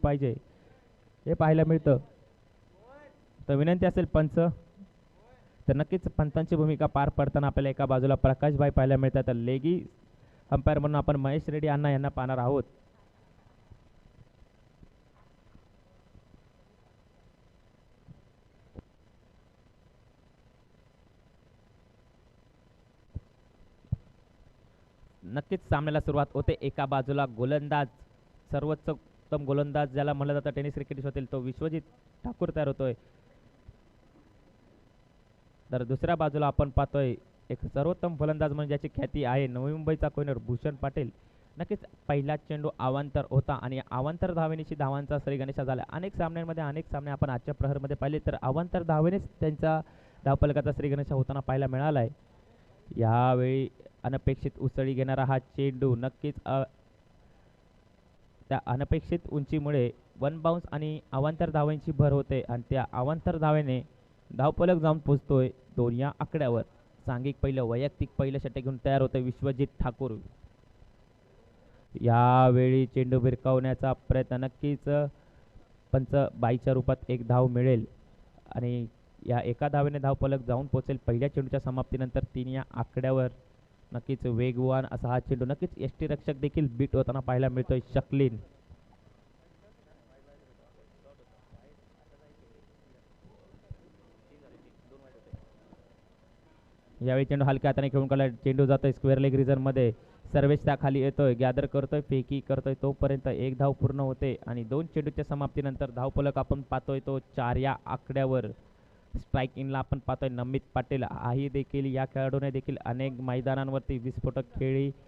पाहिजे हे पाहायला मिळतं. तर विनंती असेल पंच, तर नक्कीच पंचांची भूमिका पार पडताना आपल्याला एका बाजूला प्रकाशभाई पाहायला मिळतात, तर लेगी अंपायर म्हणून आपण महेश रेड्डी अण्णा यांना पाहणार आहोत. नक्कीच सामन्याला सुरुवात होते. एका बाजूला गोलंदाज, सर्वोत्तम गोलंदाज ज्याला म्हणलं जातं टेनिस क्रिकेटमधील, तो विश्वजित ठाकूर तयार होतोय. तर दुसऱ्या बाजूला आपण पाहतोय एक सर्वोत्तम फलंदाज म्हणजे ज्याची ख्याती आहे, नवी मुंबईचा कोयनर भूषण पाटील. नक्कीच पहिला चेंडू अवांतर होता आणि अवांतर धावेनेशी धावांचा श्रीगणेशा झाला. अनेक सामन्यांमध्ये अनेक सामने आपण आजच्या प्रहरमध्ये पाहिले, तर अवांतर धावेनेच त्यांचा धावफलकाचा श्रीगणेशा होताना पाहायला मिळाला आहे. यावेळी अनपेक्षित उसळी घेणारा हा चेंडू नक्कीच त्या अनपेक्षित उंचीमुळे वन बाउन्स आणि अवांतर धावांची भर होते आणि त्या अवांतर धावेने धावफलक जाऊन पोहोचतोय 2 या आकड्यावर. सांघिक पहिलं, वैयक्तिक पहिलं षटक घेऊन तयार होतोय विश्वजित ठाकूर. यावेळी चेंडू भिरकावण्याचा प्रयत्न, नक्कीच पंच बाईच्या रूपात एक धाव मिळेल आणि या एका धावेने धावफलक जाऊन पोहोचेल पहिल्या चेंडूच्या समाप्तीनंतर 3 या आकड्यावर. नक्कीच वेगवान असा हा चेंडू, नक्कीच यष्टी रक्षक देखील बीट होताना पाहायला मिळतोय शकलीन. यावेळी चेंडू हलक्या हाताने खेळून काढला, चेंडू जातोय स्क्वेअर लेग रिझन मध्ये. सर्वेश त्या खाली येतोय, गॅदर करतोय, फेकी करतोय, तोपर्यंत एक धाव पूर्ण होते आणि 2 चेंडूच्या समाप्तीनंतर धावफलक आपण पाहतोय तो 4 या आकड्यावर. स्ट्राईक इनला आपण पाहतोय नमित पाटील. हाही देखील या खेळाडूने देखील अनेक मैदानांवरती विस्फोटक खेळीसाठी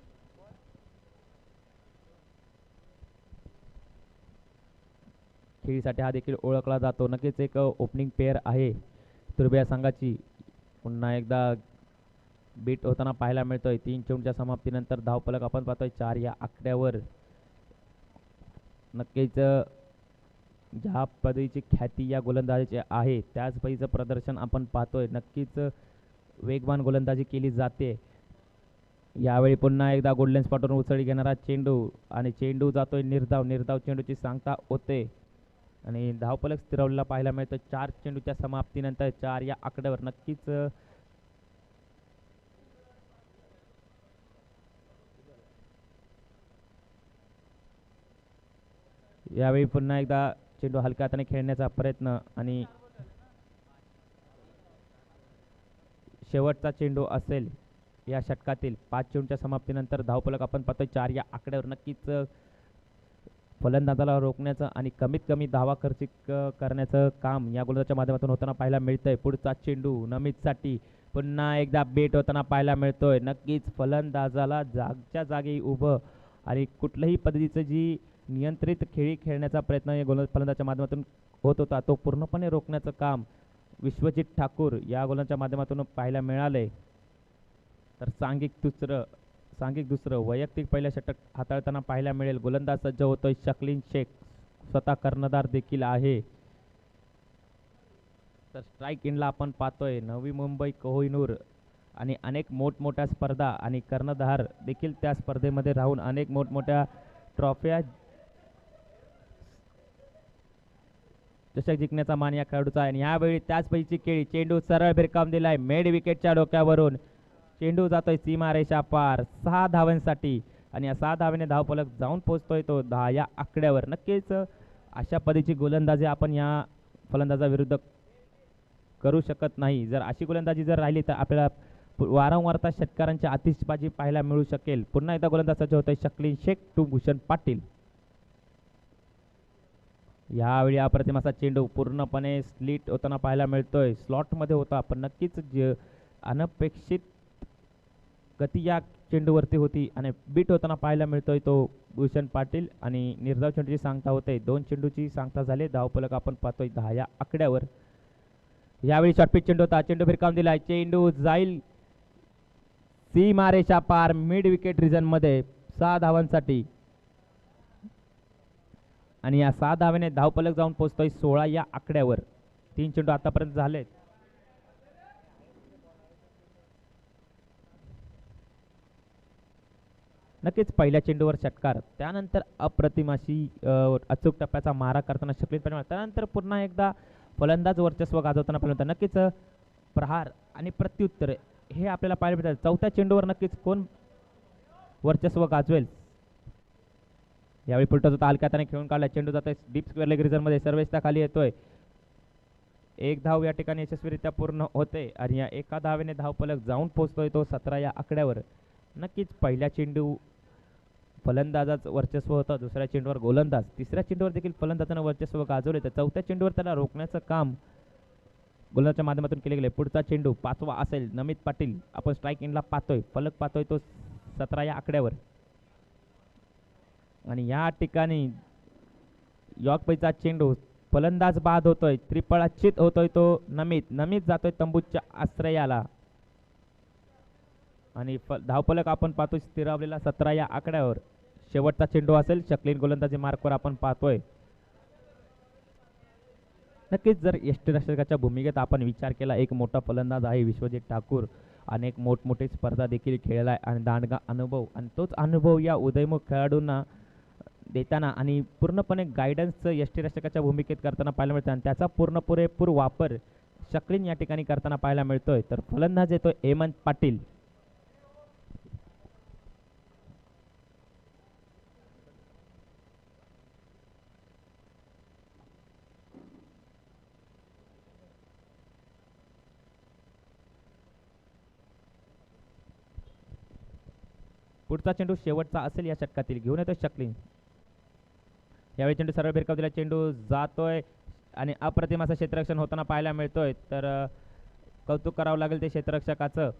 हा देखील ओळखला जातो. नक्कीच एक ओपनिंग पेअर आहे तुर्बिया संघाची. पुन्हा एकदा बीट होताना पाहायला मिळतोय. 3 चेंडूच्या समाप्तीनंतर धावफलक आपण पाहतोय 4 या आकड्यावर. नक्कीच ज्या पद्धतीची ख्याती या गोलंदाजीची आहे त्याच पद्धतीचं प्रदर्शन आपण पाहतोय. नक्कीच वेगवान गोलंदाजी केली जाते. यावेळी पुन्हा एकदा गोल्डन स्पॉटवरून उसळी घेणारा चेंडू आणि चेंडू जातोय निर्धाव. निर्धाव चेंडूची सांगता होते आणि धावफलक स्थिरवलेला पाहायला मिळतो 4 चेंडूच्या समाप्तीनंतर 4 या आकड्यावर. नक्कीच यावेळी पुन्हा एकदा चेंडू हलक्या हाताने खेळण्याचा प्रयत्न आणि शेवटचा चेंडू असेल या षटकातील. 5 चेंडूच्या समाप्तीनंतर धावफलक आपण पाहतोय 4 या आकड्यावर. नक्कीच फलंदाजाला रोखण्याचं आणि कमीत कमी धावा खर्चिक करण्याचं काम या गोलंदाजाच्या माध्यमातून होताना पाहायला मिळतंय. पुढचा चेंडू नमितसाठी पुन्हा एकदा बेट होताना पाहायला मिळतोय. नक्कीच फलंदाजाला जागच्या जागी उभं आणि कुठल्याही पद्धतीचं जी नियंत्रित खेळी खेळण्याचा प्रयत्न या फलंदाजाच्या माध्यमातून होत होता तो पूर्णपणे रोखण्याचं काम विश्वजित ठाकूर या गोलंदाजाच्या माध्यमातून पाहायला मिळाले. तर सांघिक दुसरं वैयक्तिक पहिलं षटक हाताळताना पाहायला मिळेल. गोलंदाज सज्ज होतोय शकलीन शेख, स्वतः कर्णधार देखील आहे. तर स्ट्राईक इनला आपण पाहतोय नवी मुंबई कोहिनूर आणि अनेक मोठमोठ्या स्पर्धा आणि कर्णधार देखील त्या स्पर्धेमध्ये राहून अनेक मोठमोठ्या ट्रॉफ्या चषक जिंकण्याचा मान या खेळाडूचा आहे. आणि यावेळी त्याच पैकी केळी चेंडू सरळ भिरकावून दिलाय मेड विकेटच्या डोक्यावरून. चेंडू जातोय सीमारेषा पार 6 धावांसाठी आणि या 6 धावेने धावफलक जाऊन पोहोचतोय तो 10 या आकड्यावर. नक्कीच अशा पद्धतीची गोलंदाजी आपण या फलंदाजाविरुद्ध करू शकत नाही. जर अशी गोलंदाजी जर राहिली तर आपल्याला वारंवारता षटकारांची आतिषबाजी पाहायला मिळू शकेल. पुन्हा एकदा गोलंदाज सज्ज होतोय शकलीन शेख टू भूषण पाटील. यावेळी अप्रतिम असा चेंडू पूर्णपणे स्लिट होताना पाहायला मिळतोय. स्लॉटमध्ये होता पण नक्कीच अनपेक्षित गती या चेंडूवरती होती आणि बीट होताना पाहायला मिळतोय तो भूषण पाटील आणि निर्धाव चेंडूची सांगता होते. 2 चेंडूची सांगता झाली. धावफलक आपण पाहतोय 10 या आकड्यावर. यावेळी शॉर्टपिच चेंडू होता, चेंडू भिरकावून दिलाय, चेंडू जाईल सीमारेषा पार मिड विकेट रिजन मध्ये 6 धावांसाठी आणि या 6 धावेने धावफलक जाऊन पोहोचतोय 16 या आकड्यावर. 3 चेंडू आतापर्यंत झालेत. नक्कीच पहिल्या चेंडूवर षटकार, त्यानंतर अप्रतिम अशी अचूक टप्प्याचा मारा करताना शकलीन पाटील, त्यानंतर पुन्हा एकदा फलंदाज वर्चस्व गाजवताना पाहिलं होतं. नक्कीच प्रहार आणि प्रत्युत्तर हे आपल्याला पाहायला मिळतात. चौथ्या चेंडूवर नक्कीच कोण वर्चस्व गाजवेल. यावेळी फुलटॉस हलक्यात खेळून काढला, चेंडू जातोय डीप स्क्वेअर लेग रिझनमध्ये, सर्वेस्ता खाली येतोय. एक धाव या ठिकाणी यशस्वीरित्या पूर्ण होते आणि या एका धावेने धावफलक जाऊन पोहोचतोय तो 17 या आकड्यावर. नक्कीच पहिल्या चेंडू फलंदाजाच वर्चस्व होतं, दुसऱ्या चेंडूवर गोलंदाज, तिसऱ्या चेंडूवर देखील फलंदाजानं वर्चस्व गाजवले, तर चौथ्या चेंडूवर त्याला रोखण्याचं काम गोलंदाजच्या माध्यमातून केले गेले. पुढचा चेंडू पाचवा असेल, नमित पाटील आपण स्ट्राईक एंडला पाहतोय, फलक पाहतोय तो 17 या आकड्यावर. आणि या ठिकाणी यॉर्करचा चेंडू फलंदाज बाद होतोय, त्रिफळाचित होतोय तो नमित जातोय तंबूच्या आश्रयाला आणि धावफलक आपण पाहतोय स्थिरावलेला 17 या आकड्यावर. शेवटचा चेंडू असेल, शकलीन गोलंदाजी मार्कवर आपण पाहतोय. नक्कीच जर यष्टीरक्षकाच्या भूमिकेत आपण विचार केला, एक मोठा फलंदाज आहे विश्वजित ठाकूर, अनेक मोठमोठी स्पर्धा देखील खेळलाय आणि दांडगा अनुभव, आणि तोच अनुभव या उदयमुख खेळाडूंना देताना आणि पूर्णपणे गायडन्स यष्टीरक्षकाच्या भूमिकेत करताना पाहायला मिळतं आणि त्याचा पुरेपूर वापर शकलीन या ठिकाणी करताना पाहायला मिळतोय. तर फलंदाज येतोय हेमंत पाटील. पुढचा चेंडू शेवटचा असेल या षटकातील, घेऊन येतोय शकलीन. यावेळी चेंडू सरळ भिरकाव दिला, चेंडू जातोय आणि अप्रतिम असं क्षेत्ररक्षण होताना पाहायला मिळतोय. तर कौतुक करावं लागेल ते क्षेत्ररक्षकाचं,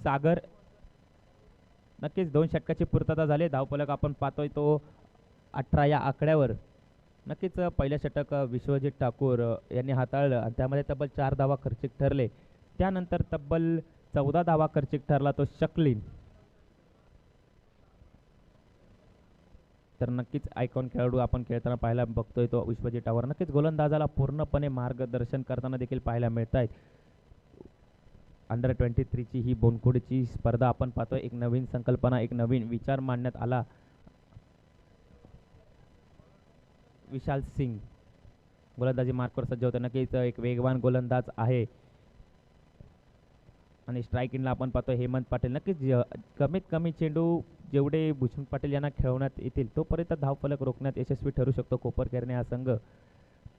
सागर. नक्कीच 2 षटकाची पूर्तता झाली, धावफलक आपण पाहतोय तो 18 या आकड्यावर. नक्कीच पहिलं षटक विश्वजित ठाकूर यांनी हाताळलं आणि त्यामध्ये तब्बल 4 धावा खर्चिक ठरले, त्यानंतर तब्बल 14 धावा खर्चिक ठरला तो शकलीन. तर नक्कीच आयकॉन खेळाडू आपण खेळताना पाहायला बघतोय तो विश्वजित ठाकूर. नक्कीच गोलंदाजाला पूर्णपणे मार्गदर्शन करताना देखील पाहायला मिळत आहेत. अंडर 23ची ही बोनखोडीची स्पर्धा आपण पाहतोय, एक नवीन संकल्पना, एक नवीन विचार मांडण्यात आला. विशाल सिंग गोलंदाजी मार्कवर सज्ज होतं, नक्कीच एक वेगवान गोलंदाज आहे. आणि स्ट्राईक इनला आपण पाहतोय हेमंत पाटील. नक्कीच कमीत कमी चेंडू जेवढे भूषण पाटील यांना खेळवण्यात येतील तोपर्यंत धावफलक रोखण्यात यशस्वी ठरू शकतो कोपरखेरणे हा संघ.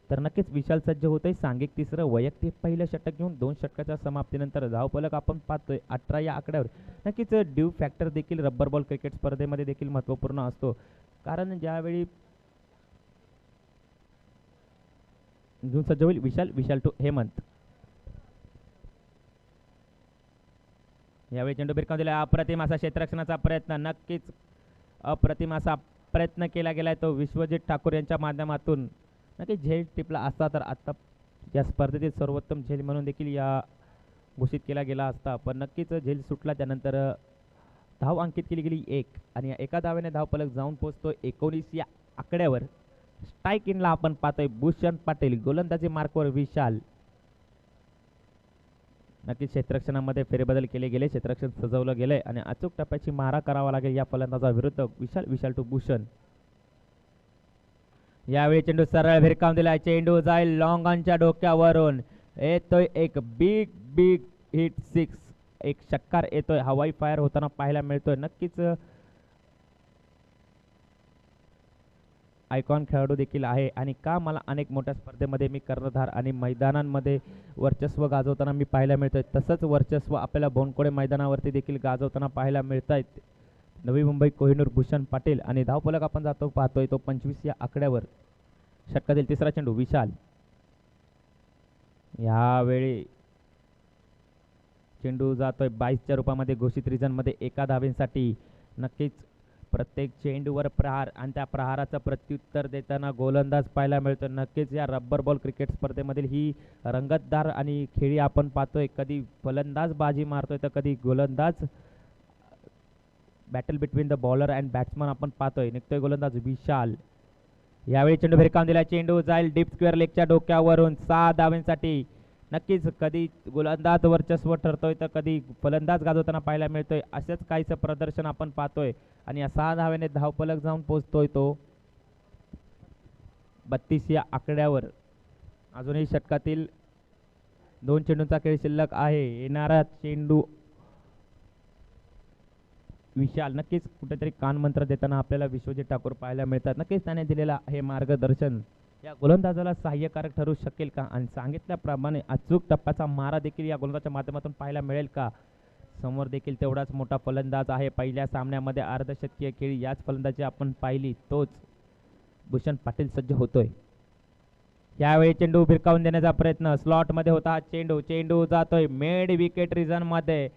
तर नक्कीच विशाल सज्ज होतोय, सांघिक तिसरं, वैयक्तिक पहिलं षटक घेऊन 2 षटकाच्या समाप्तीनंतर धावफलक आपण पाहतोय 18 या आकड्यावर. नक्कीच ड्यू फॅक्टर देखील रब्बर बॉल क्रिकेट स्पर्धेमध्ये देखील महत्त्वपूर्ण असतो, कारण ज्यावेळी घेऊन सज्ज होईल विशाल टू हेमंत. यावेळी चेंडू भिरकावून दिला, अप्रतिम असा क्षेत्ररक्षणाचा प्रयत्न, नक्कीच अप्रतिम असा प्रयत्न केला गेलाय तो विश्वजित ठाकूर यांच्या माध्यमातून. नक्कीच झेल टिपला असता तर आता या स्पर्धेतील सर्वोत्तम झेल म्हणून देखील या घोषित केला गेला असता, पण नक्कीच झेल सुटला. त्यानंतर धाव अंकित केली गेली 1 आणि या एका धावेने धावफलक जाऊन पोहोचतो 19 या आकड्यावर. स्ट्राईक इनला आपण पाहतोय भूषण पाटील, गोलंदाजी मार्कवर विशाल. नक्कीच क्षेत्ररक्षणामध्ये फेरबदल केले गेले, क्षेत्ररक्षण सजवलं गेलंय आणि अचूक टप्प्याची मारा करावा लागेल या फलंदाजाविरुद्ध. विशाल टू भूषण. यावेळी चेंडू सरळ भिरकावून दिलाय, चेंडू जाईल लॉंग ऑनच्या डोक्यावरून, येतोय एक बिग हिट 6, एक षटकार येतोय, हवाई फायर होताना पाहायला मिळतोय. नक्कीच आयकॉन खेळाडू देखील आहे आणि का मला अनेक मोठ्या स्पर्धेमध्ये मी कर्णधार आणि मैदानांमध्ये वर्चस्व गाजवताना मी पाहायला मिळतोय, तसंच वर्चस्व आपल्याला बोनकोडे मैदानावरती देखील गाजवताना पाहायला मिळत आहेत. नवी मुंबई कोहिनूर भूषण पाटील आणि धावफलक आपण पाहतोय तो 25 या आकड्यावर. षटकातील तिसरा चेंडू विशाल. यावेळी चेंडू जातोय 22च्या रूपामध्ये घोषित रिजनमध्ये एका धावेसाठी. नक्कीच प्रत्येक चेंडूवर प्रहार आणि त्या प्रहाराचं प्रत्युत्तर देताना गोलंदाज पाहायला मिळतो. नक्कीच या रब्बर बॉल क्रिकेट स्पर्धेमधील ही रंगतदार आणि खेळी आपण पाहतोय, कधी फलंदाज बाजी मारतोय तर कधी गोलंदाज. Battle between the bowler and batsman आपण पाहतोय. निघतोय गोलंदाज विशाल. यावेळी चेंडू भिरकावून दिला, चेंडू जाईल डीप स्क्वेअर लेगच्या डोक्यावरून 6 धावांसाठी. नक्कीच कधी गोलंदाज वर्चस्व ठरतोय तर कधी फलंदाज गाजवताना पाहायला मिळतोय. असेच काहीचं प्रदर्शन आपण पाहतोय आणि या 6 धावेने धावफलक जाऊन पोहोचतोय तो 32 या आकड्यावर. अजूनही षटकातील 2 चेंडूंचा खेळ शिल्लक आहे. येणारा चेंडू विशाल नक्कीच कुठेतरी कानमंत्र देताना आपल्याला विश्वजित ठाकूर पाहायला मिळतात. नक्कीच त्याने दिलेला हे मार्गदर्शन या गोलंदाजाला सहाय्यकारक ठरू शकेल का आणि सांगितल्याप्रमाणे अचूक टप्प्याचा मारा देखील या गोलंदाजाच्या माध्यमातून पाहायला मिळेल का. समोर देखील तेवढाच मोठा फलंदाज आहे. पहिल्या सामन्यामध्ये अर्धशतकीय खेळी याच फलंदाजी आपण पाहिली, तोच भूषण पाटील सज्ज होतोय. यावेळी चेंडू भिरकावून देण्याचा प्रयत्न स्लॉटमध्ये होता हा चेंडू. चेंडू जातोय मिड विकेट रिजन मध्ये.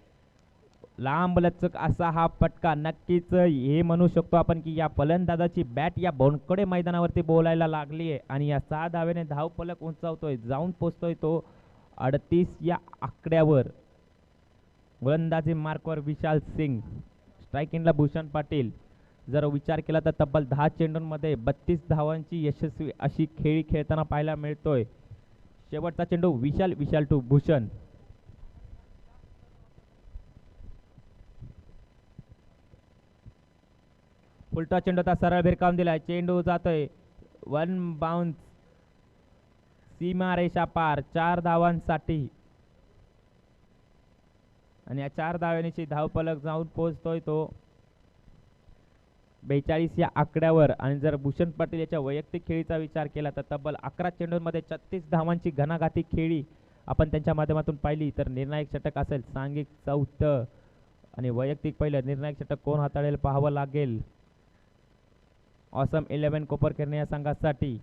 लांब लचक असा हा फटका. नक्कीच हे म्हणू शकतो आपण की या फलंदाजाची बॅट या बोनकडे मैदानावरती बोलायला लागली आहे आणि या 6 धावेने धावफलक उंचावतोय. जाऊन पोचतोय तो 38 या आकड्यावर. गोलंदाजी मार्कवर विशाल सिंग, स्ट्रायकिंगला भूषण पाटील. जर विचार केला तर तब्बल 10 चेंडूंमध्ये 32 धावांची यशस्वी अशी खेळी खेळताना पाहायला मिळतोय. शेवटचा चेंडू विशाल टू भूषण. उलटा चेंडूचा सरळ भिरकावून दिलाय. चेंडू जातोय 1 बाउन्स सीमा रेषा पार 4 धावांसाठी आणि या 4 धावांची धावफलक जाऊन पोहोचतोय तो 42 या आकड्यावर. आणि जर भूषण पाटील याच्या वैयक्तिक खेळीचा विचार केला तर तब्बल 11 चेंडूंमध्ये 36 धावांची घणाघाती खेळी आपण त्यांच्या माध्यमातून पाहिली. तर निर्णायक षटक असेल सांघिक चौथं आणि वैयक्तिक पहिलं निर्णायक षटक कोण हाताळेल पाहावं लागेल. ऑसम 11 कोपरखैरणे या संघासाठी.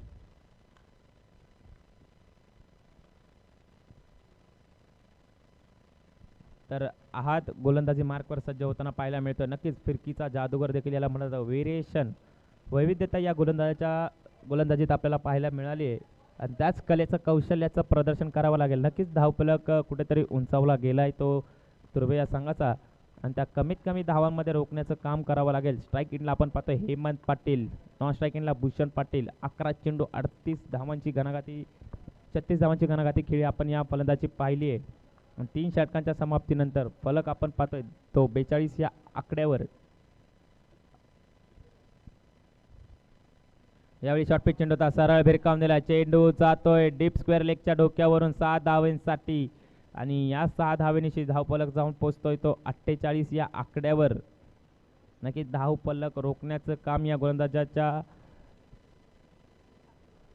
तर आहात गोलंदाजी मार्कवर सज्ज होताना पाहायला मिळतं. नक्कीच फिरकीचा जादूगर देखील याला म्हणत व्हेरिएशन, वैविध्यता या गोलंदाजीत आपल्याला पाहायला मिळाली आहे आणि त्याच कलेचं कौशल्याचं प्रदर्शन करावं लागेल. नक्कीच धावफलक कुठेतरी उंचावला गेलाय तो तुर्भे या संघाचा आणि त्या कमीत कमी धावांमध्ये रोखण्याचं काम करावं लागेल. स्ट्रायकिंगला आपण पाहतोय हेमंत पाटील, नॉन स्ट्रायकिंगला भूषण पाटील. 11 चेंडू 38 धावांची घणाघाती 36 धावांची घणाघाती खेळी आपण या फलंदाजी पाहिली आहे. 3 षटकांच्या समाप्तीनंतर फलक आपण पाहतोय तो 42 या आकड्यावर. यावेळी शॉर्टपिच चेंडूचा सरळ भिरकावून दिला. चेंडू जातोय डीप स्क्वेअर लेगच्या डोक्यावरून 6 धावांसाठी आणि या 6 धावेनिशी धावफलक जाऊन पोहोचतोय तो 48 या आकड्यावर. नक्कीच धावफलक रोखण्याचं काम या गोलंदाजाच्या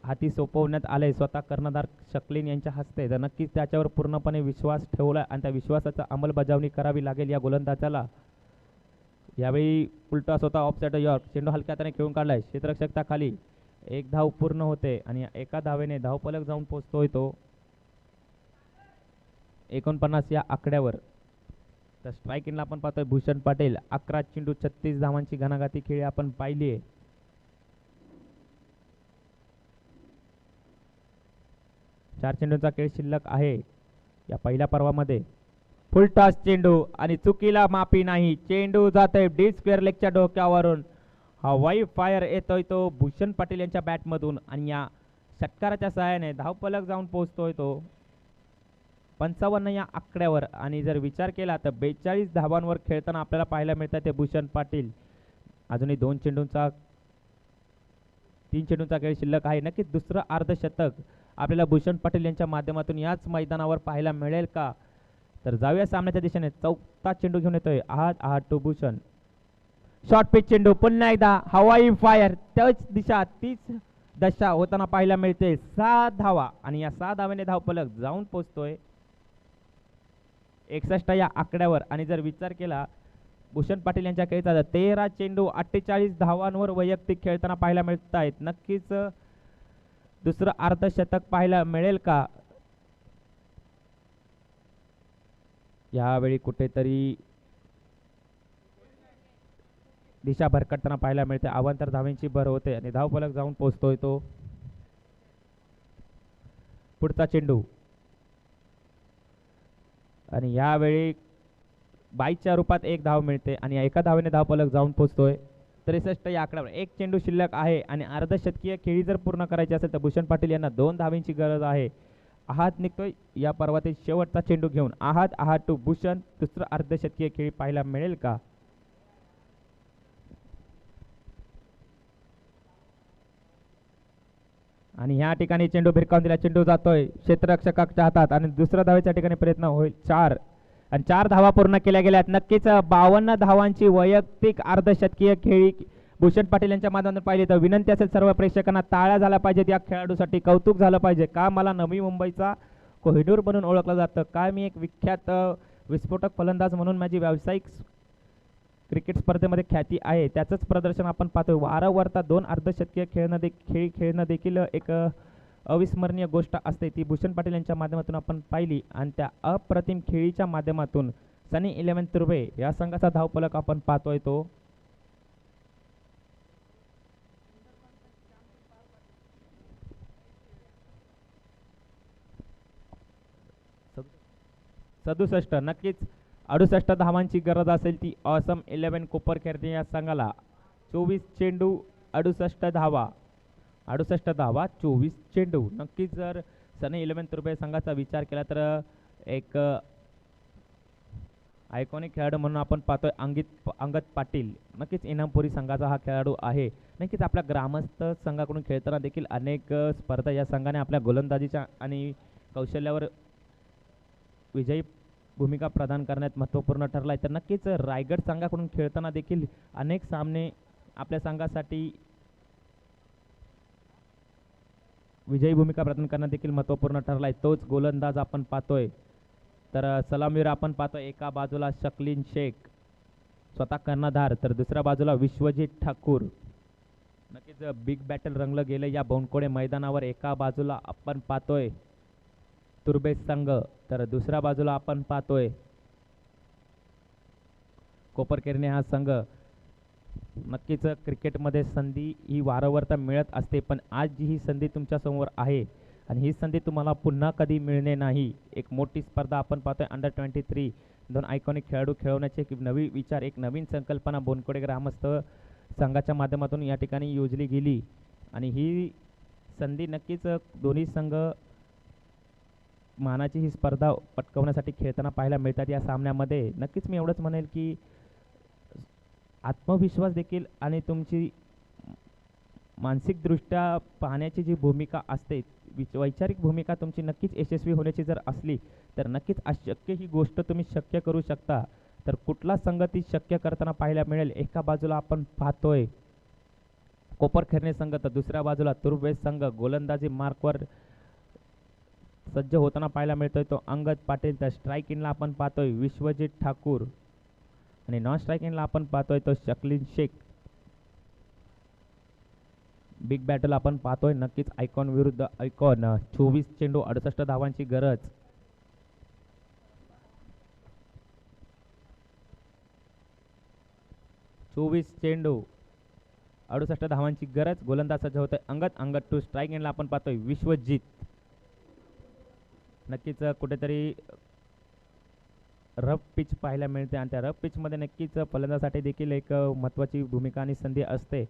हाती सोपवण्यात आलंय स्वतः कर्णधार शकलीन यांच्या हस्ते. तर नक्कीच त्याच्यावर पूर्णपणे विश्वास ठेवला आणि त्या विश्वासाचा अंमलबजावणी करावी लागेल या गोलंदाजाला. यावेळी उलटा स्वतः ऑफसाइड यॉर्क. चेंडू हलक्या हाताने खेळून काढलाय क्षेत्ररक्षकता खाली. 1 धाव पूर्ण होते आणि एका धावेने धावफलक जाऊन पोहोचतोय तो 49 या आकड्यावर. तर स्ट्रायकिंगला आपण पाहतोय भूषण पाटील. 11 चेंडू 36 धावांची घणाघाती खेळी आपण पाहिली आहे. 4 चेंडूंचा खेळ शिल्लक आहे या पहिल्या पर्वामध्ये. फुल टॉस चेंडू आणि चुकीला माफी नाही. चेंडू जातोय डीप स्क्वेअर लेगच्या डोक्यावरून. हवाई फायर येतोय तो भूषण पाटील यांच्या बॅटमधून आणि या षटकाराच्या सहाय्याने धावफलक जाऊन पोहोचतोय तो 55 या आकड्यावर. आणि जर विचार केला तर 42 धावांवर खेळताना आपल्याला पाहायला मिळतात ते भूषण पाटील. अजूनही 3 चेंडूंचा खेळ शिल्लक आहे. नक्कीच दुसरं अर्धशतक आपल्याला भूषण पाटील यांच्या माध्यमातून याच मैदानावर पाहायला मिळेल का. तर जाऊया सामन्याच्या दिशेने. 4था चेंडू घेऊन येतोय आहात टू भूषण. शॉर्ट पिच चेंडू पुन्हा एकदा हवाई फायर. तीच दशा होताना पाहायला मिळते. 6 धावा आणि या 6 धावेने धावफलक जाऊन पोहोचतोय 61 या आकड्यावर. आणि जर विचार केला भूषण पाटील यांच्या खेळीचा 13 चेंडू 48 धावांवर वैयक्तिक खेळताना पाहायला मिळत आहेत. नक्कीच दुसरं अर्धशतक पाहायला मिळेल का. यावेळी कुठेतरी दिशा भरकटताना पाहायला मिळते. अवांतर धावांची भर होते आणि धावफलक जाऊन पोहोचतोय तो पुढचा चेंडू. आणि यावेळी बाईच्या रूपात 1 धाव मिळते आणि एका धावेने धावफलक जाऊन पोहोचतोय 63 या आकड्यावर. 1 चेंडू शिल्लक आहे आणि अर्धशतकीय खेळी जर पूर्ण करायची असेल तर भूषण पाटील यांना 2 धावांची गरज आहे. आहात निघतोय या पर्वातील शेवटचा चेंडू घेऊन. आहात टू भूषण. दुसरं अर्धशतकीय खेळी पाहायला मिळेल का? आणि ह्या ठिकाणी चेंडू भिरकावून दिला. चेंडू जातोय क्षेत्ररक्षकाच्या हातात आणि दुसऱ्या धावेच्या ठिकाणी प्रयत्न होईल. 4 आणि 4 धावा पूर्ण केल्या गेल्यात. नक्कीच 52 धावांची वैयक्तिक अर्धशतकीय खेळी भूषण पाटील यांच्या माध्यमातून पाहिली तर विनंती असेल सर्व प्रेक्षकांना टाळ्या झाल्या पाहिजेत. या खेळाडूसाठी कौतुक झालं पाहिजे. का मला नवी मुंबईचा कोहिनूर म्हणून ओळखलं जातं, काय मी एक विख्यात विस्फोटक फलंदाज म्हणून माझी व्यावसायिक क्रिकेट स्पर्धेमध्ये ख्याती आहे. त्याचंच प्रदर्शन आपण पाहतोय. वारंवारता 2 अर्धशतकीय खेळी खेळणं देखील एक अविस्मरणीय गोष्ट असते. ती भूषण पाटील यांच्या माध्यमातून आपण पाहिली आणि त्या अप्रतिम खेळीच्या माध्यमातून सनी 11 तुर्भे या संघाचा धावफलक आपण पाहतोय. तो सदुसष्ट. नक्कीच 68 धावांची गरज असेल ती ऑसम 11 कोपरखैरणे या संघाला. 24 चेंडू 68 धावा. 68 धावा 24 चेंडू. नक्कीच जर सनी 11 तुर्भे संघाचा विचार केला तर एक आयकॉनिक खेळाडू म्हणून आपण पाहतोय अंगद पाटील. नक्कीच इनामपुरी संघाचा हा खेळाडू आहे. नक्कीच आपल्या ग्रामस्थ संघाकडून खेळताना देखील अनेक स्पर्धा या संघाने आपल्या गोलंदाजीच्या आणि कौशल्यावर विजयी भूमिका प्रदान करण्यात महत्त्वपूर्ण ठरला आहे. तर नक्कीच रायगड संघाकडून खेळताना देखील अनेक सामने आपल्या संघासाठी विजयी भूमिका प्रदान करण्यात देखील महत्त्वपूर्ण ठरला आहे. तोच गोलंदाज आपण पाहतोय. तर सलामीवर आपण पाहतोय एका बाजूला शकलीन शेख स्वतः कर्णधार तर दुसऱ्या बाजूला विश्वजित ठाकूर. नक्कीच बिग बॅटल रंगलं गेलं या बोनकोडे मैदानावर. एका बाजूला आपण पाहतोय तुर्बे संघ तर दुसऱ्या बाजूला आपण पाहतोय कोपरखैरणे हा संघ. नक्कीच क्रिकेटमध्ये संधी ही वारंवारता मिळत असते, पण आज जी ही संधी तुमच्या समोर आहे आणि ही संधी तुम्हाला पुन्हा कधी मिळणे नाही. एक मोठी स्पर्धा आपण पाहतोय अंडर-23 2 आयकॉनिक खेळाडू खेळवण्याची एक नवी विचार, एक नवीन संकल्पना बोनकोडे ग्रामस्थ संघाच्या माध्यमातून या ठिकाणी योजली गेली आणि ही संधी नक्कीच दोन्ही संघ मानाची ही स्पर्धा पटकावण्यासाठी खेळताना पाहायला मिळतात या सामन्यामध्ये. नक्कीच मी एवढंच म्हणेल की आत्मविश्वास देखील आणि तुमची मानसिकदृष्ट्या पाहण्याची जी भूमिका असते, वैचारिक भूमिका तुमची नक्कीच यशस्वी होण्याची जर असली तर नक्कीच अशक्य ही गोष्ट तुम्ही शक्य करू शकता. तर कुठला संघ ती शक्य करताना पाहायला मिळेल? एका बाजूला आपण पाहतोय कोपरखैरणे संघ तर दुसऱ्या बाजूला तुर्भे संघ गोलंदाजी मार्कवर सज्ज होताना पाहायला मिळतोय तो अंगद पाटील. तर स्ट्राईक इनला आपण पाहतोय विश्वजित ठाकूर आणि नॉन स्ट्राईक इनला आपण पाहतोय तो शकलीन शेख. बिग बॅटल आपण पाहतोय नक्कीच आयकॉन विरुद्ध आयकॉन. 24 चेंडू 68 धावांची गरज. चेंडू 68 धावांची गरज. गोलंदाज सज्ज होतोय अंगद टू स्ट्राईक इनला आपण पाहतोय विश्वजित. नक्कीच कुठेतरी रफ पिच पाहायला मिळते आणि त्या रफ पिचमध्ये नक्कीच फलंदाजासाठी देखील एक महत्त्वाची भूमिका आणि संधी असते.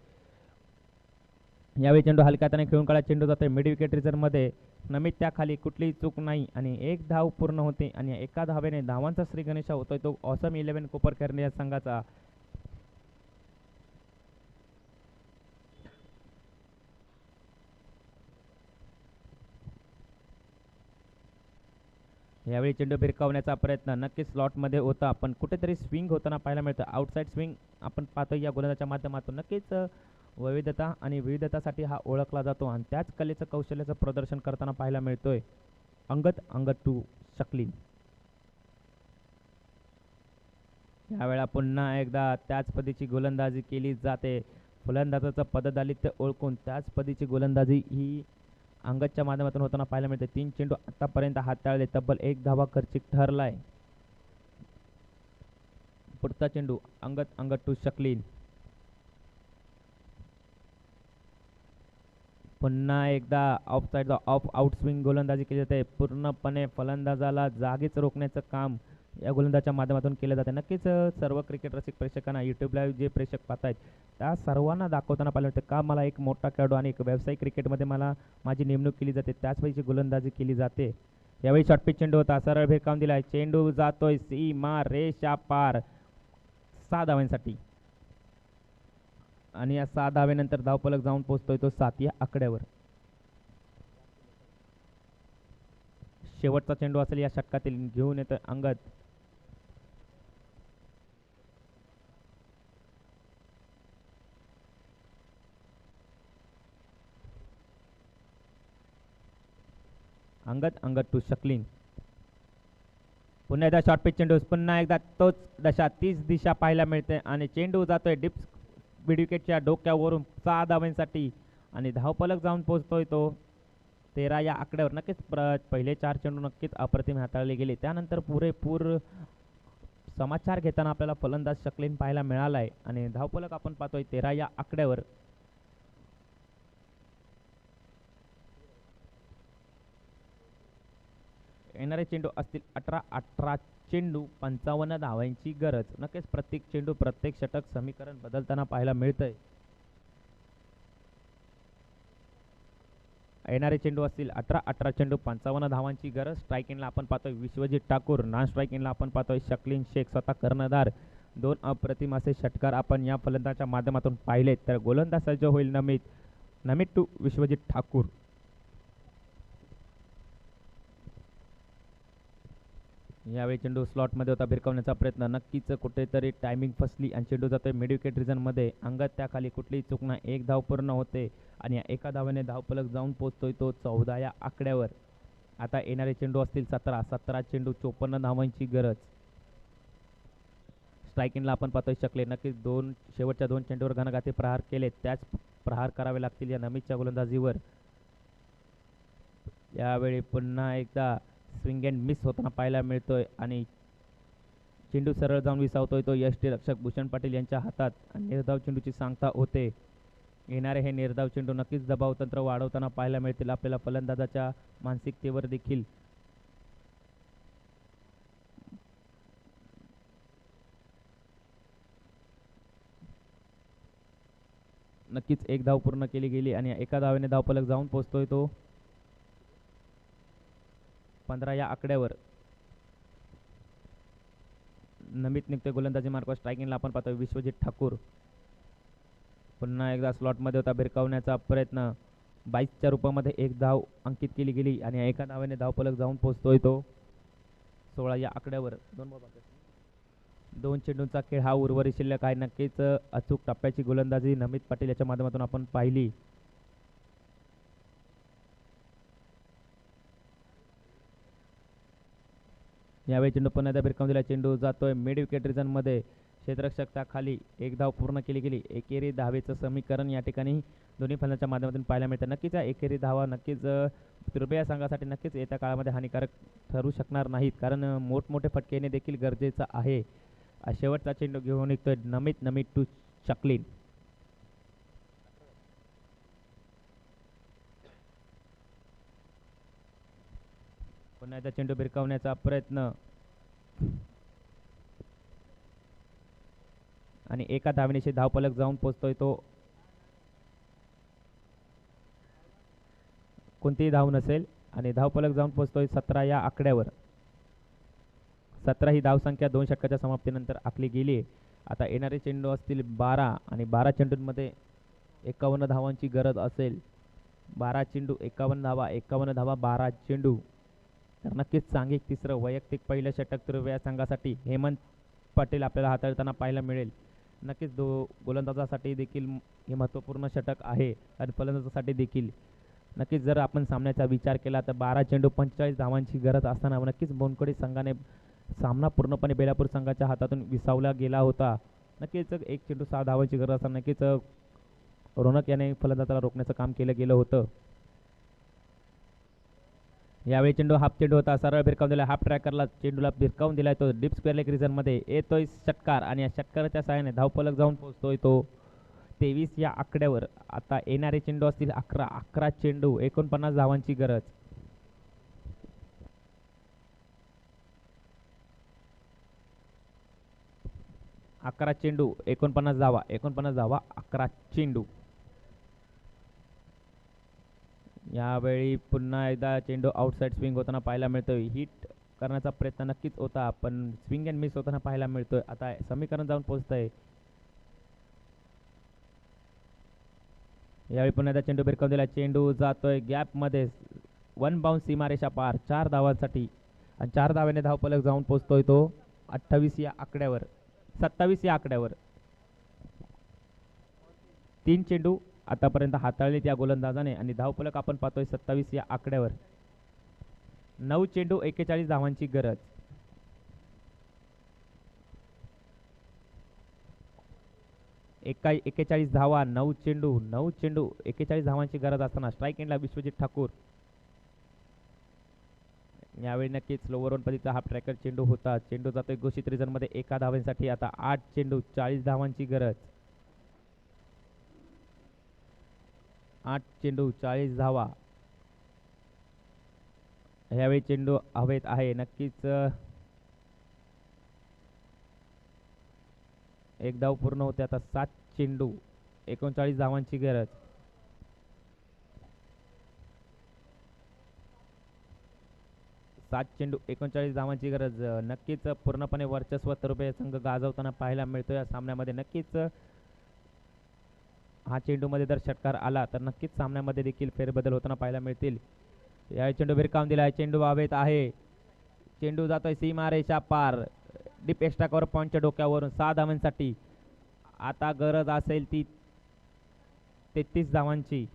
यावेळी चेंडू हलक्या हाताने खेळून काढला. चेंडू जातोय मिड विकेट रिझर्व्हमध्ये. नमित त्याखाली कुठलीही चूक नाही आणि एक धाव पूर्ण होते आणि एका धावेने धावांचा श्री गणेशा होतोय तो ऑसम 11 कोपरखैरणे या संघाचा. यावेळी चेंडू भिरकावण्याचा प्रयत्न नक्कीच स्लॉटमध्ये होता, पण कुठेतरी स्विंग होताना पाहायला मिळतं. आउटसाईड स्विंग आपण पाहतो या गोलंदाजाच्या माध्यमातून. नक्कीच वैविध्यता आणि विविधतासाठी हा ओळखला जातो आणि त्याच कलेचं कौशल्याचं प्रदर्शन करताना पाहायला मिळतोय अंगद टू शकलीन. यावेळा पुन्हा एकदा त्याच पद्धतीची गोलंदाजी केली जाते. फलंदाजाचं पददालित्य ओळखून त्याच पद्धतीची गोलंदाजी ही अंगदच्या माध्यमातून होताना पाहायला मिळते. 3 चेंडू आतापर्यंत हाताळले. तब्बल 1 धावा खर्चिक ठरलाय. पुढचा चेंडू अंगद टू शकलीन. पुन्हा एकदा of side of out swing गोलंदाजी केली जाते. पूर्णपणे फलंदाजाला जागीच रोखण्याचं काम या गोलंदाजाच्या माध्यमातून केलं जाते. नक्कीच सर्व क्रिकेट रसिक प्रेक्षकांना यूट्यूब लाईव्ह जे प्रेक्षक पाहतायत त्या सर्वांना दाखवताना पाहिलं होतं का मला एक मोठा खेळाडू आणि एक व्यावसायिक क्रिकेटमध्ये मला माझी नेमणूक केली जाते, त्याचपैकी गोलंदाजी केली जाते. यावेळी शॉर्टपिच चेंडू होता, सरळ भिरकावून दिलाय, चेंडू जातोय सीमा रेषा पार 6 धावांसाठी आणि या 6 धावेनंतर धावफलक जाऊन पोहोचतोय तो 7 या आकड्यावर. शेवटचा चेंडू असेल या षटकातील, घेऊन येतोय अंगद. अंगद टू शकलीन. पुन्हा एकदा शॉर्ट पिच चेंडू, पुन्हा एकदा तोच दशा, तीच दिशा पाहायला मिळते आणि चेंडू जातोय डिप्स मिड विकेटच्या डोक्यावरून 6 धावांसाठी आणि धावफलक जाऊन पोहोचतोय तो 13 या आकड्यावर. नक्कीच पहिले 4 चेंडू नक्कीच अप्रतिम हाताळले गेले, त्यानंतर पुरेपूर समाचार घेताना आपल्याला फलंदाज शकलीन पाहायला मिळालाय आणि धावफलक आपण पाहतोय 13 या आकड्यावर. येणारे चेंडू असतील 18 चेंडू 55 धावांची गरज. नक्कीच प्रत्येक चेंडू प्रत्येक षटक समीकरण बदलताना पाहायला मिळतंय. येणारे चेंडू असतील 18 चेंडू 55 धावांची गरज. स्ट्राईकिंगला आपण पाहतोय विश्वजित ठाकूर, नॉन स्ट्राईकिंगला आपण पाहतोय शकलीन शेख स्वतः कर्णधार. 2 अप्रतिम असे षटकार आपण या फलंदाजाच्या माध्यमातून पाहिलेत. तर गोलंदाज सज्ज होईल नमित टू विश्वजित ठाकूर. यावेळी चेंडू स्लॉटमध्ये होता, भिरकावण्याचा प्रयत्न, नक्कीच कुठेतरी टायमिंग फसली आणि चेंडू जातोय मिड विकेट रिजनमध्ये. अंगद त्याखाली कुठलीही चूक ना, 1 धाव पूर्ण होते आणि या एका धावेने धावफलक जाऊन पोहोचतोय तो 14 या आकड्यावर. आता येणारे चेंडू असतील 17 चेंडू 54 धावांची गरज. स्ट्राईकिंगला आपण पाहतोय शकले, नक्कीच शेवटच्या 2 चेंडूवर घनघाती प्रहार केले, त्याच प्रहार करावे लागतील या नमितच्या गोलंदाजीवर. यावेळी पुन्हा एकदा स्विंग अँड मिस होताना पाहायला मिळतोय आणि चेंडू सरळ जाऊन विसावतोय तो यष्टीरक्षक भूषण पाटील यांच्या हातात आणि निर्धाव चेंडूची सांगता होते. येणारे हे निर्धाव चेंडू नक्कीच दबाव तंत्र वाढवताना पाहायला मिळतील आपल्याला फलंदाजाच्या मानसिकतेवर देखील. नक्कीच 1 धाव पूर्ण केली गेली आणि एका धावेने धावफलक जाऊन पोहोचतोय तो 15 या आकड्यावर. नमित निघतोय गोलंदाजी मार्गावर. स्ट्राईकिंगला आपण पाहतोय विश्वजित ठाकूर. पुन्हा एकदा स्लॉटमध्ये होता, भिरकावण्याचा प्रयत्न, 22च्या रूपामध्ये 1 धाव अंकित केली गेली आणि एका धावेने धावफलक जाऊन पोहोचतोय तो 16 या आकड्यावर. 2 चेंडूंचा खेळ हा उर्वरित शिल्लक आहे. नक्कीच अचूक टप्प्याची गोलंदाजी नमित पाटील याच्या माध्यमातून आपण पाहिली. यावेळी चेंडू पुन्हा एकदा भिरकावून दिला, चेंडू जातोय मिड विकेट रिजनमध्ये. क्षेत्ररक्षकता खाली 1 धाव पूर्ण केली गेली. एकेरी धावेचं समीकरण या ठिकाणी दोन्ही फलंदाजांच्या माध्यमातून पाहायला मिळतं. नक्कीच या एकेरी धावा नक्कीच तुर्बे संघासाठी नक्कीच येत्या काळामध्ये हानिकारक ठरू शकणार नाहीत, कारण मोठमोठे फटके येणे देखील गरजेचं आहे. शेवटचा चेंडू घेऊन निघतोय नमित टू शकलीन. पुन्हा एकदा चेंडू भिरकावण्याचा प्रयत्न आणि एका धावेने धावफलक जाऊन पोहोचतोय तो, कोणतीही धाव नसेल आणि धावफलक जाऊन पोहोचतोय 17 या आकड्यावर. 17 ही धावसंख्या 2 षटकाच्या समाप्तीनंतर आखली गेली. आता येणारे चेंडू असतील 12 आणि 12 चेंडूंमध्ये 51 धावांची गरज असेल. 12 चेंडू 51 धावा, 51 धावा 12 चेंडू. तर नक्कीच सांघिक तिसरं वैयक्तिक पहिलं षटक तुर्वे या संघासाठी हेमंत पाटील आपल्याला हाताळताना पाहायला मिळेल. नक्कीच गोलंदाजासाठी देखील हे महत्त्वपूर्ण षटक आहे आणि फलंदाजासाठी देखील. नक्कीच जर आपण सामन्याचा विचार केला तर 12 चेंडू 45 धावांची गरज असताना नक्कीच बोनकोडी संघाने सामना पूर्णपणे बेलापूर संघाच्या हातातून विसावला गेला होता. नक्कीच 1 चेंडू 6 धावांची गरज असताना नक्कीच रोनक याने फलंदाजाला रोखण्याचं काम केलं गेलं होतं. यावेळी चेंडू हाफ चेंडू होता, सरळ भिरकावून दिला, हाफ ट्रॅकरला चेंडूला भिरकावून दिलाय तो डीप स्क्वेअर लेग रिजनमध्ये. येतोय षटकार आणि या षटकाराच्या सहाय्याने धावफलक जाऊन पोहोचतोय तो 23 या आकड्यावर. आता येणारे चेंडू असतील 11 चेंडू 49 धावांची गरज. अकरा चेंडू 49 धावा, 11 चेंडू. यावेळी पुन्हा एकदा चेंडू आउटसाइड स्विंग होताना पाहायला मिळतोय. हिट करण्याचा प्रयत्न नक्कीच होता पण स्विंग अँड मिस होताना पाहायला मिळतोय. आता समीकरण जाऊन पोहोचतंय. यावेळी पुन्हा एकदा चेंडू भिरकावून दिला. चेंडू जातोय गॅपमध्ये. वन बाउन्स सीमारेषा पार 4 धावांसाठी आणि 4 धाव्याने धावफलक जाऊन पोहोचतोय तो 28 या आकड्यावर, 27 या आकड्यावर. 3 चेंडू आतापर्यंत हाताळलेत या गोलंदाजाने आणि धावफलक आपण पाहतोय 27 या आकड्यावर. 9 चेंडू 41 धावांची गरज. एका 41 धावा, 9 चेंडू 41 धावांची गरज असताना स्ट्राईक एंडला विश्वजित ठाकूर. यावेळी नक्कीच लोअर ऑन पद्धतीचा हाफ ट्रॅकर चेंडू होता. चेंडू जातोय घोषित रिझन मध्ये एका धावेसाठी. आता 8 चेंडू 40 धावांची गरज. 8 चेंडू 40 धावा. यावेळी चेंडू हवेत आहे. नक्कीच एक धाव पूर्ण होते. आता 7 चेंडू 39 धावांची गरज. 7 चेंडू 39 धावांची गरज. नक्कीच पूर्णपणे वर्चस्व तरुपे संघ गाजवताना पाहायला मिळतो या सामन्यामध्ये. नक्कीच हा चेंडूमध्ये जर षटकार आला तर नक्कीच सामन्यामध्ये देखील फेरबदल होताना पाहायला मिळतील. या चेंडू भिरकावून दिला आहे. चेंडू हवेत आहे. चेंडू जातोय सीमारेषा पार डीप एक्स्ट्रा कव्हर पॉईंटच्या डोक्यावरून 6 धावांसाठी. आता गरज असेल ती 33 धावांची.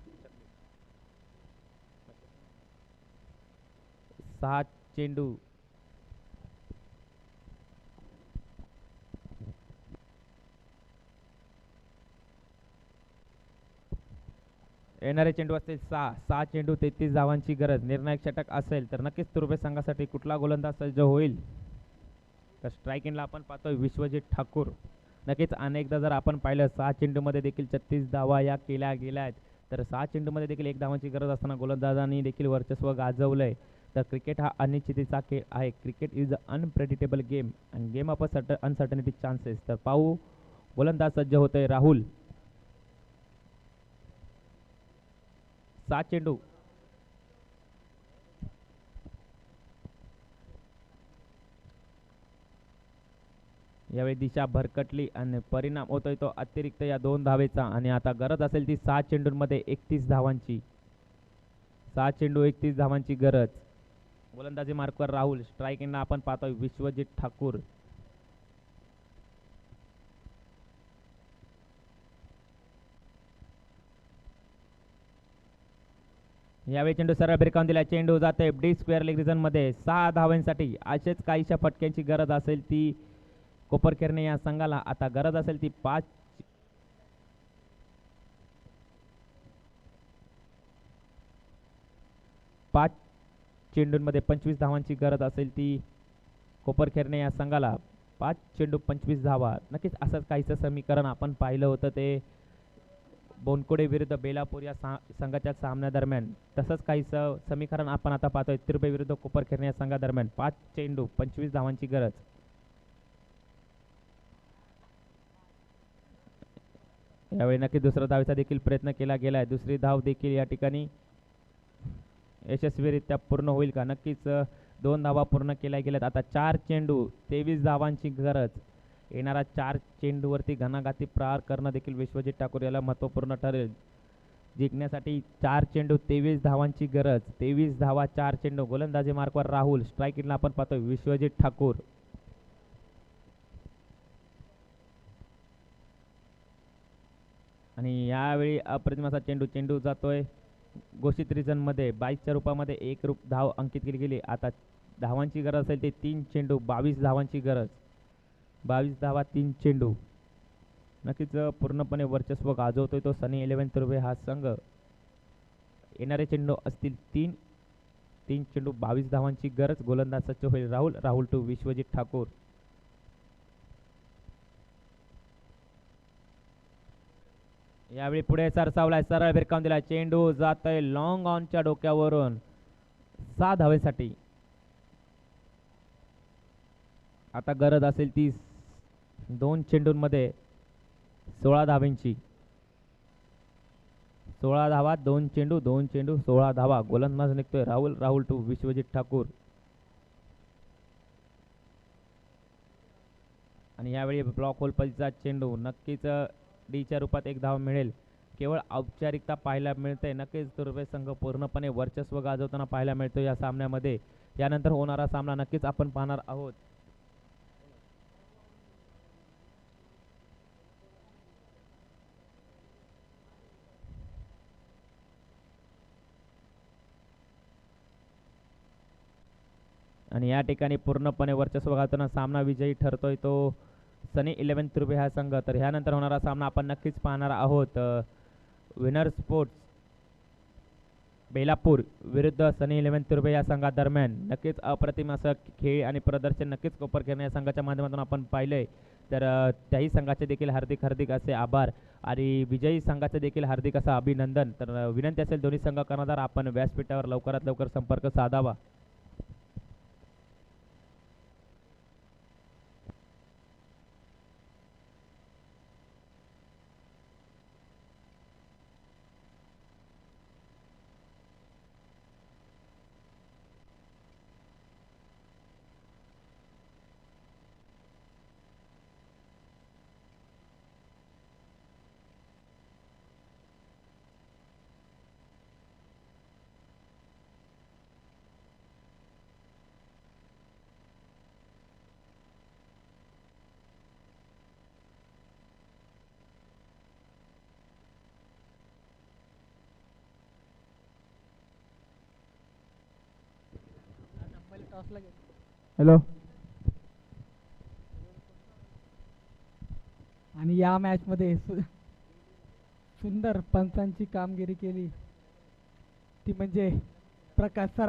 6 चेंडू येणारे चेंडू असतील 6 चेंडू 33 धावांची गरज. निर्णायक षटक असेल तर नक्कीच तुर्भे संघासाठी कुठला गोलंदाज सज्ज होईल तर स्ट्राईक एंडला आपण पाहतोय विश्वजित ठाकूर. नक्कीच अनेकदा जर आपण पाहिलं 6 चेंडूमध्ये देखील 36 धावा या केल्या गेल्या आहेत तर 6 चेंडूमध्ये देखील 1 धावांची गरज असताना गोलंदाजांनी देखील वर्चस्व गाजवलंय. तर क्रिकेट हा अनिश्चिततेचा खेळ आहे. Cricket is a unpredictable game and game of uncertainty chances. तर पाहू गोलंदाज सज्ज होतोय राहुल. 7 चेंडू यावेळी दिशा भरकटली आणि परिणाम होतोय तो अतिरिक्त या 2 धावेचा. आणि आता गरज असेल ती 6 चेंडूंमध्ये 31 धावांची. 6 चेंडू 31 धावांची गरज. गोलंदाजी मार्कवर राहुल. स्ट्राईक एंडला आपण पाहतोय विश्वजित ठाकूर. यावेळी चेंडू सरळ भिरकावून दिला. चेंडू जाते डी स्क्वेअर लेग रिझन मध्ये 6 धावांसाठी. असेच काहीशा फटक्यांची गरज असेल ती कोपरखेरणे या संघाला. आता गरज असेल ती 5 चेंडूंमध्ये 25 धावांची गरज असेल ती कोपरखेरणे या संघाला. 5 चेंडू 25 धावा. नक्कीच असंच काहीचं समीकरण आपण पाहिलं होतं ते बोनकोडे विरुद्ध बेलापूर या संघाच्या सामन्यादरम्यान. तसंच काहीचं समीकरण आपण आता पाहतोय तिरुपे विरुद्ध कोपरखेरणे या संघादरम्यान. 5 चेंडू 25 धावांची गरज. यावेळी नक्की दुसरा धावेचा देखील प्रयत्न केला गेलाय. दुसरी धाव देखील या ठिकाणी यशस्वीरित्या पूर्ण होईल का. नक्कीच 2 धावा पूर्ण केल्या गेल्यात. आता 4 चेंडू 23 धावांची गरज. येणारा 4 चेंडूवरती घणाघाती प्रहार करणं देखील विश्वजित ठाकूर याला महत्त्वपूर्ण ठरेल. जिंकण्यासाठी 4 चेंडू 23 धावांची गरज. 23 धावा 4 चेंडू. गोलंदाजी मार्कवर राहुल. स्ट्राईक एंडला आपण पाहतोय विश्वजित ठाकूर. आणि यावेळी अप्रतिम असा चेंडू जातोय घोषित रिझन मध्ये. 22च्या रूपामध्ये 1 धाव अंकित केली गेली. आता धावांची गरज असेल ते 3 चेंडू 22 धावांची गरज. 22 धावा 3 चेंडू. नक्कीच पूर्णपणे वर्चस्व गाजवतोय तो सनी 11 तुर्भे हा संघ. येणारे चेंडू असतील 3 चेंडू 22 धावांची गरज. गोलंदाज सज्ज होईल राहुल टू विश्वजित ठाकूर. यावेळी पुढे सरसावलाय. सरळ भिरकावून दिला. चेंडू जातोय लॉंग ऑनच्या डोक्यावरून 6 धावेसाठी. आता गरज असेल ती 2 चेंडूंमध्ये 16 धावेंची. 16 धावा, 2 चेंडू 16 धावा. गोलंदाज निघतोय राहुल टू विश्वजित ठाकूर. आणि यावेळी ब्लॉक होल पलीचा चेंडू नक्कीच डीच्या रूपात एक धाव मिळेल. केवळ औपचारिकता पाहायला मिळते. नक्कीच दुर्वे संघ पूर्णपणे वर्चस्व गाजवताना पाहायला मिळतो या सामन्यामध्ये. यानंतर होणारा सामना नक्कीच आपण पाहणार आहोत. आणि या ठिकाणी पूर्णपणे वर्चस्व गाजवताना सामना विजयी ठरतोय तो सनी 11 तुर्बे हा संघ. तर ह्यानंतर होणारा सामना आपण नक्कीच पाहणार आहोत. विनर स्पोर्ट्स बेलापूर विरुद्ध सनी 11 तुर्बे या संघादरम्यान. नक्कीच अप्रतिम असं खेळ आणि प्रदर्शन नक्कीच कोपरखेरणा या संघाच्या माध्यमातून आपण पाहिलंय. तर त्याही संघाचे देखील हार्दिक असे आभार आणि विजयी संघाचे देखील हार्दिक असं अभिनंदन. तर विनंती असेल दोन्ही संघ कर्णधार आपण व्यासपीठावर लवकरात लवकर संपर्क साधावा. हॅलो. आणि या मॅचमध्ये सुंदर पंचांची कामगिरी केली ती म्हणजे प्रकाश सर